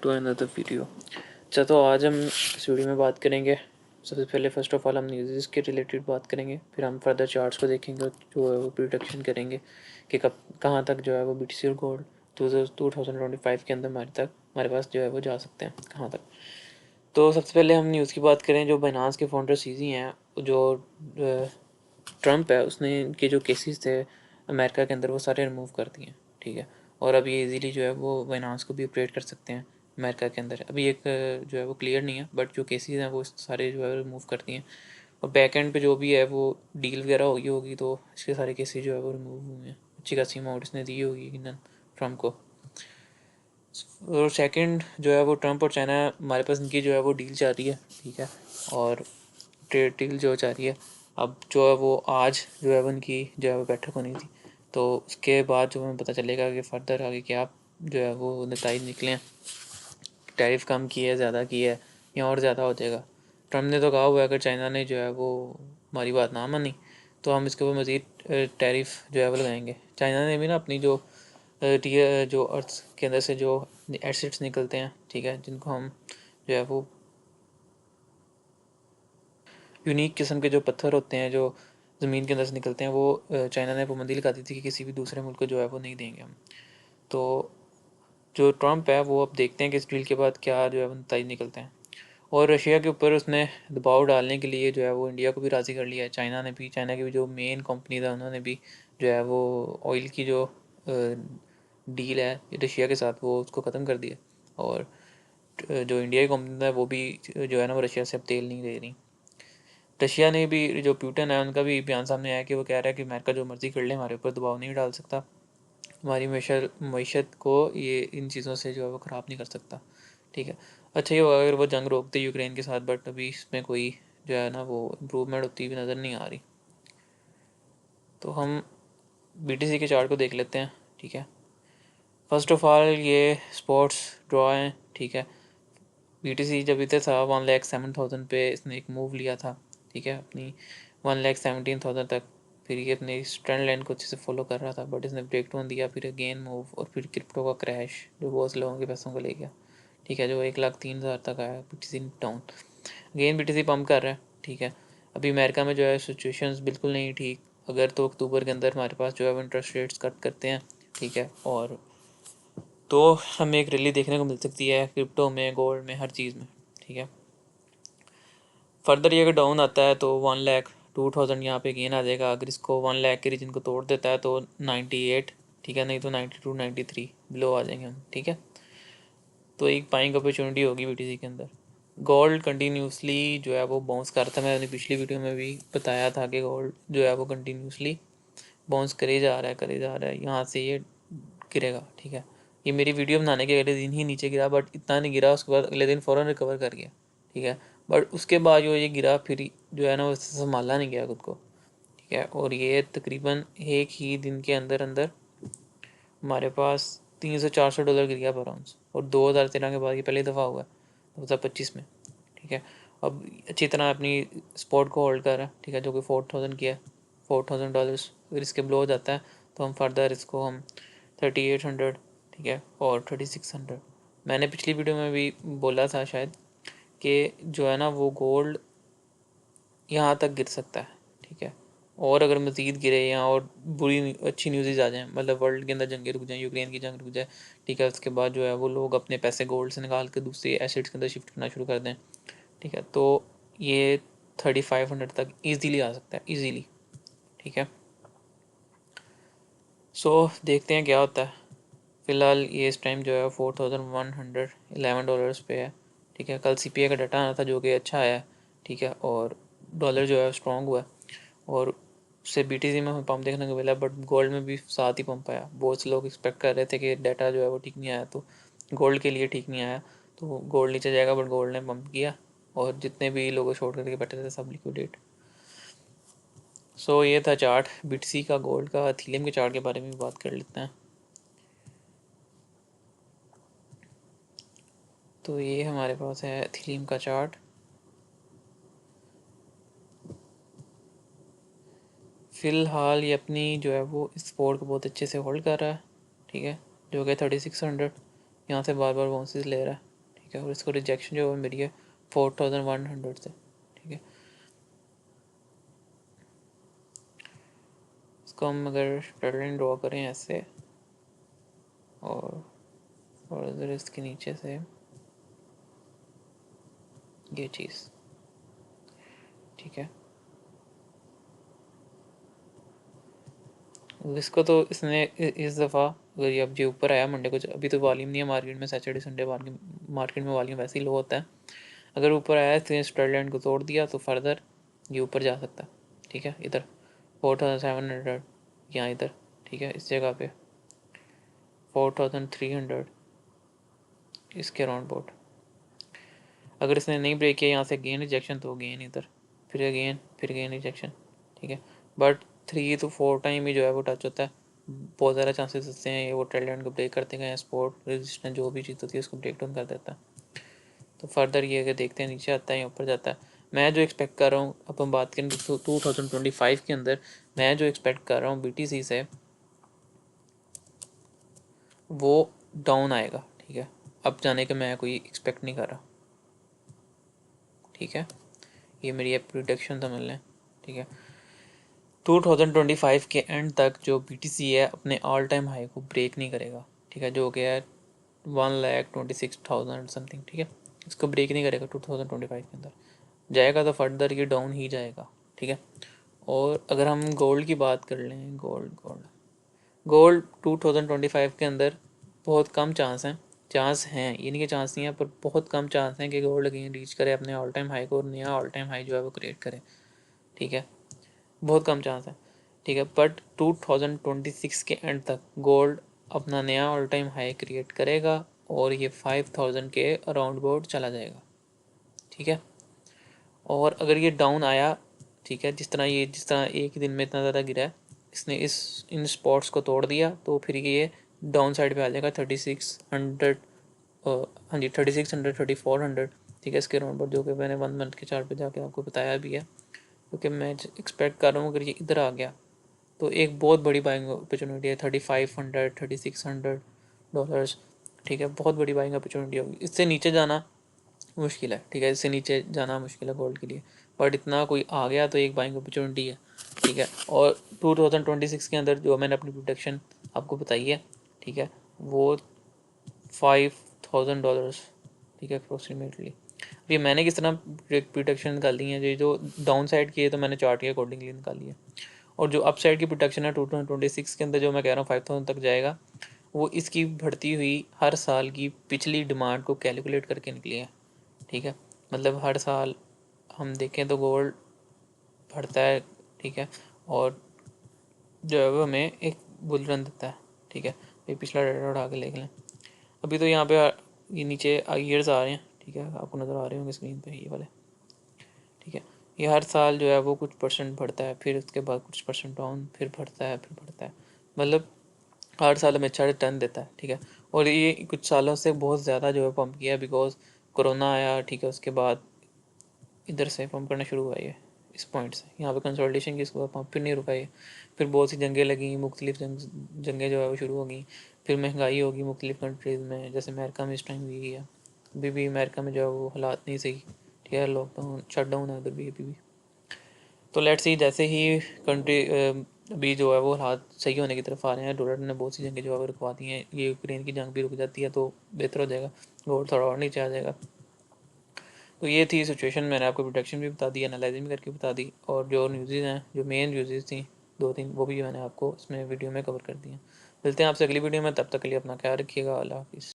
To another video. अच्छा, तो आज हम इस वीडियो में बात करेंगे। सबसे पहले फर्स्ट ऑफ ऑल हम न्यूज़ के रिलेटेड बात करेंगे, फिर हम फर्दर चार्ट्स को देखेंगे जो है वो प्रिडिक्शन करेंगे कि कब कहाँ तक जो है वो BTC और गोल्ड 2025 के अंदर हमारे पास जो है वो जा सकते हैं कहाँ तक। तो सबसे पहले हम न्यूज़ की बात करें। जो बाइनांस के फाउंडर सीजी हैं, जो ट्रम्प है, उसने इनके जो केसेस थे अमेरिका के अंदर वो सारे रिमूव कर दिए। ठीक है, और अब ये इजीली जो है वो बाइनांस को भी ऑपरेट कर सकते हैं अमेरिका के अंदर। अभी एक जो है वो क्लियर नहीं है, बट जो केसेस हैं वो सारे जो है रिमूव कर दिए हैं। और बैक एंड पे जो भी है वो डील वगैरह होगी तो इसके सारे केसेस जो है वो रिमूव हुए हैं। अच्छी खासी अमाउंट इसने दी होगी ट्रम्प को। और सेकंड जो है वो ट्रम्प और चाइना, हमारे पास इनकी जो है वो डील चल रही है। ठीक है, और ट्रेड डील जो चाह रही है, अब जो है वो आज जो है वो इनकी जो है वो बैठक होनी थी। तो उसके बाद जो हमें पता चलेगा कि फर्दर आगे क्या जो है वो नतीजे निकले हैं। टैरिफ कम की है, ज़्यादा की है, या और ज़्यादा हो जाएगा। ट्रम्प ने तो कहा हुआ है अगर चाइना ने जो है वो हमारी बात ना मानी तो हम इसके ऊपर मज़ीद टैरिफ जो है वो लगाएंगे। चाइना ने भी ना अपनी जो अर्थ के अंदर से जो एसिड्स निकलते हैं, ठीक है, जिनको हम जो है वो यूनिक किस्म के जो पत्थर होते हैं जो ज़मीन के अंदर से निकलते हैं, वो चाइना ने पाबंदी लगा दी थी कि किसी भी दूसरे मुल्क को जो है वो नहीं देंगे हम। तो जो ट्रम्प है वो अब देखते हैं कि इस डील के बाद क्या जो है वो नतीजे निकलते हैं। और रशिया के ऊपर उसने दबाव डालने के लिए जो है वो इंडिया को भी राज़ी कर लिया है। चाइना की भी जो मेन कंपनी था उन्होंने भी जो है वो ऑयल की जो डील है रशिया के साथ वो उसको ख़त्म कर दिया। और जो इंडिया की कंपनी है वो भी जो है ना वो रशिया से अब तेल नहीं ले रही। रशिया ने भी, जो प्यूटन है उनका भी बयान सामने आया कि वो कह रहा है कि अमेरिका जो मर्ज़ी कर ले, हमारे ऊपर दबाव नहीं डाल सकता, हमारी मीशत को ये इन चीज़ों से जो है वो ख़राब नहीं कर सकता। ठीक है, अच्छा ये होगा अगर वो जंग रोकते यूक्रेन के साथ, बट अभी इसमें कोई जो है ना वो इम्प्रूवमेंट होती हुई नज़र नहीं आ रही। तो हम BTC के चार्ट को देख लेते हैं। ठीक है, फर्स्ट ऑफ ऑल ये स्पोर्ट्स ड्रॉ हैं। ठीक है, BTC जब इधर था 1,07,000 पे इसने एक मूव लिया था। ठीक है, अपनी 1,17,000 तक। फिर ये अपने इस ट्रेंड लाइन को अच्छे से फॉलो कर रहा था, बट इसने ब्रेक डाउन दिया, फिर अगेन मूव, और फिर क्रिप्टो का क्रैश जो बहुत से लोगों के पैसों को ले गया। ठीक है, जो 1,03,000 तक आया, BTC down. Again BTC pump कर रहा है। ठीक है, अभी अमेरिका में जो है सिचुएशंस बिल्कुल नहीं ठीक। अगर तो अक्टूबर के अंदर हमारे पास जो है वो इंटरेस्ट रेट्स कट करते हैं, ठीक है, और तो हमें एक रैली देखने को मिल सकती है क्रिप्टो में, गोल्ड में, हर चीज़ में। ठीक है, फर्दर ये अगर डाउन आता है तो 1,02,000 यहाँ पे गेन आ जाएगा। अगर इसको 1,00,000 के रीजन को तोड़ देता है तो 98, ठीक है, नहीं तो 92, 93 बिलो आ जाएंगे हम। ठीक है, तो एक बाइंग अपॉर्चुनिटी होगी BTC के अंदर। गोल्ड कंटिन्यूसली जो है वो बाउंस कर रहा था। मैंने पिछली वीडियो में भी बताया था कि गोल्ड जो है वो कंटिन्यूसली बाउंस करे जा रहा है, यहाँ से ये गिरेगा। ठीक है, ये मेरी वीडियो बनाने के अगले दिन ही नीचे गिरा, बट इतना नहीं गिरा, उसके बाद अगले दिन फ़ौरन रिकवर कर गया। ठीक है, बट उसके बाद जो ये गिरा फिर जो है ना वो संभाला नहीं गया खुद को। ठीक है, और ये तकरीबन एक ही दिन के अंदर अंदर हमारे पास $300-400 गिर गया पर आउंस। और 2013 के बाद ये पहली दफ़ा हुआ है, 2025 में। ठीक है, अब अच्छी तरह अपनी स्पॉट को होल्ड कर रहा है। ठीक है, जो कि 4,000 किया है, $4,000। अगर इसके ब्लो हो जाता है तो हम फर्दर इसको हम 3,800, ठीक है, और 3,600। मैंने पिछली वीडियो में भी बोला था शायद कि जो है ना वो गोल्ड यहाँ तक गिर सकता है। ठीक है, और अगर मज़ीद गिरे या और बुरी अच्छी न्यूज़ आ जाएँ, मतलब वर्ल्ड के अंदर जंगें रुक जाएँ, यूक्रेन की जंग रुक जाए, ठीक है, उसके बाद जो है वो लोग अपने पैसे गोल्ड से निकाल के दूसरे एसेट्स के अंदर शिफ्ट करना शुरू कर दें, ठीक है, तो ये 3,500 तक ईजीली आ सकता है, ईजीली। ठीक है, सो देखते हैं क्या होता है। फ़िलहाल ये इस टाइम जो है $4,111 पे है। ठीक है, कल CPI का डाटा आना था जो कि अच्छा आया है। ठीक है, और डॉलर जो है स्ट्रॉन्ग हुआ है, और उससे BTC में हमें पम्प देखने को मिला, बट गोल्ड में भी साथ ही पम्प आया। बहुत से लोग एक्सपेक्ट कर रहे थे कि डाटा जो है वो ठीक नहीं आया, तो गोल्ड के लिए ठीक नहीं आया, तो गोल्ड नीचे जाएगा, बट गोल्ड ने पम्प किया, और जितने भी लोग शॉर्ट करके बैठे थे सब लिक्विडेट। सो ये था चार्ट BTC का, गोल्ड का। एथेरियम के चार्ट के बारे में भी बात कर लेते हैं। तो ये हमारे पास है एथेरियम का चार्ट। फ़िलहाल ये अपनी जो है वो इस सपोर्ट को बहुत अच्छे से होल्ड कर रहा है। ठीक है, जो कि 3,600 यहाँ से बार बार बाउंसेस ले रहा है। ठीक है, और इसको रिजेक्शन जो है मेरी है 4100 से, ठीक है। इसको हम अगर स्ट्रेट ड्रॉ करें ऐसे और इधर इसके नीचे से ये चीज़, ठीक है। इसको तो इसने इस दफ़ा अगर ये अब जो ऊपर आया मंडे को, अभी तो वॉल्यूम नहीं है मार्केट में, सैटरडे संडे मार्केट में वॉल्यूम वैसे ही लो होता है। अगर ऊपर आया इसने स्ट्रेट लाइन को तोड़ दिया तो फर्दर ये ऊपर जा सकता है, ठीक है। इधर 4700 यहाँ इधर, ठीक है, इस जगह पे 4300 इसके राउंड बोट। अगर इसने नहीं ब्रेक किया यहाँ से गेन रिजेक्शन तो गेन इधर, फिर गेन रिजेक्शन, ठीक है। बट 3 to 4 टाइम ही जो है वो टच होता है, बहुत ज़्यादा चांसेस होते हैं वो ट्रेड लाइन को ब्रेक करते हैं, सपोर्ट रेजिस्टेंस जो भी चीज़ होती है उसको ब्रेक डाउन कर देता है। तो फर्दर ये अगर देखते हैं नीचे आता है या ऊपर जाता है, मैं जो एक्सपेक्ट कर रहा हूँ, अब हम बात करें 2025 के अंदर, मैं जो एक्सपेक्ट कर रहा हूँ BTC से वो डाउन आएगा, ठीक है। अब जाने का मैं कोई एक्सपेक्ट नहीं कर रहा, ठीक है। ये मेरी प्रोडक्शन समझ लें, ठीक है। 2025 के एंड तक जो BTC है अपने ऑल टाइम हाई को ब्रेक नहीं करेगा, ठीक है, जो कि है 1,26,000 समथिंग, ठीक है। इसको ब्रेक नहीं करेगा 2025 के अंदर, जाएगा तो फर्दर ये डाउन ही जाएगा, ठीक है। और अगर हम गोल्ड की बात कर लें, गोल्ड 2025 के अंदर बहुत कम चांस हैं, ये नहीं कि चांस नहीं है, पर बहुत कम चांस हैं कि गोल्ड अगेन रीच करे अपने ऑल टाइम हाई को और नया ऑल टाइम हाई जो है वो क्रिएट करे, ठीक है। बहुत कम चांस है, ठीक है। बट 2026 के एंड तक गोल्ड अपना नया ऑल टाइम हाई क्रिएट करेगा और ये 5000 के अराउंड बोर्ड चला जाएगा, ठीक है। और अगर ये डाउन आया, ठीक है, जिस तरह एक ही दिन में इतना ज़्यादा गिरा है, इसने इन स्पॉट्स को तोड़ दिया तो फिर ये डाउन साइड पे आ जाएगा 3600, हाँ जी 3600 3400, ठीक है, इसके राउंड पर, जो कि मैंने 1 मंथ के चार्ट पे जाके आपको बताया भी है, क्योंकि मैं एक्सपेक्ट कर रहा हूँ अगर ये इधर आ गया तो एक बहुत बड़ी बाइंग अपॉर्चुनिटी है, 3500 $3600, ठीक है, बहुत बड़ी बाइंग अपॉर्चुनिटी होगी। इससे नीचे जाना मुश्किल है, ठीक है, इससे नीचे जाना मुश्किल है गोल्ड के लिए, बट इतना कोई आ गया तो एक बाइंग अपॉर्चुनिटी है, ठीक है। और 2026 के अंदर जो मैंने अपनी प्रोडक्शन आपको बताई है, ठीक है, वो $5000, ठीक है, अप्रोक्सीमेटली। ये मैंने किस तरह प्रोडक्शन निकाली है, जो डाउन साइड की है तो मैंने चार्ट के अकॉर्डिंगली निकाली है, और जो अप साइड की प्रोडक्शन है 2026 के अंदर जो मैं कह रहा हूँ 5000 तक जाएगा, वो इसकी बढ़ती हुई हर साल की पिछली डिमांड को कैलकुलेट करके निकली है, ठीक है। मतलब हर साल हम देखें तो गोल्ड बढ़ता है, ठीक है, और जो है वो हमें एक बुल रन देता है, ठीक है। ये पिछला डाटा उठा के देख लें, अभी तो यहाँ पे ये नीचे ईयर्स आ रहे हैं, ठीक है, आपको नज़र आ रहे होंगे स्क्रीन पे ये वाले, ठीक है। ये हर साल जो है वो कुछ परसेंट बढ़ता है, फिर उसके बाद कुछ परसेंट डाउन, फिर बढ़ता है, मतलब हर साल हमें अच्छा रिटर्न देता है, ठीक है। और ये कुछ सालों से बहुत ज़्यादा जो है पम्प किया है, बिकॉज कोरोना आया, ठीक है, उसके बाद इधर से पम्प करना शुरू हुआ है इस पॉइंट से, यहाँ पे कंसोलिडेशन की, इसके बाद पम्प फिर नहीं रुका है, फिर बहुत सी जंगें लगी, मुख्तलिफ जंगें जो है वो शुरू हो गई, फिर महंगाई होगी मुख्तलिफ कंट्रीज़ में, जैसे अमेरिका में इस टाइम हुई है, अभी भी अमेरिका में जो है वो हालात नहीं सही, ठीक है, लॉकडाउन शट डाउन है उधर भी अभी भी। तो लेट्स सी जैसे ही कंट्री अभी जो है वो हालात सही होने की तरफ आ रहे हैं, डॉलर ने बहुत सी जंगें जो है वो रुकवा दी हैं, ये यूक्रेन की जंग भी रुक जाती है तो बेहतर हो जाएगा, गोल्ड थोड़ा और नीचे आ जाएगा। तो ये थी सिचुएशन, मैंने आपको प्रोडक्शन भी बता दी, एनालाइजिंग भी करके बता दी, और जो न्यूज़ेज़ हैं, जो मेन न्यूज़ेज़ थी 2-3, वो भी मैंने आपको इसमें वीडियो में कवर कर दी हैं। मिलते हैं आपसे अगली वीडियो में, तब तक के लिए अपना ख्याल रखिएगा, अल्लाह हाफ़िज़।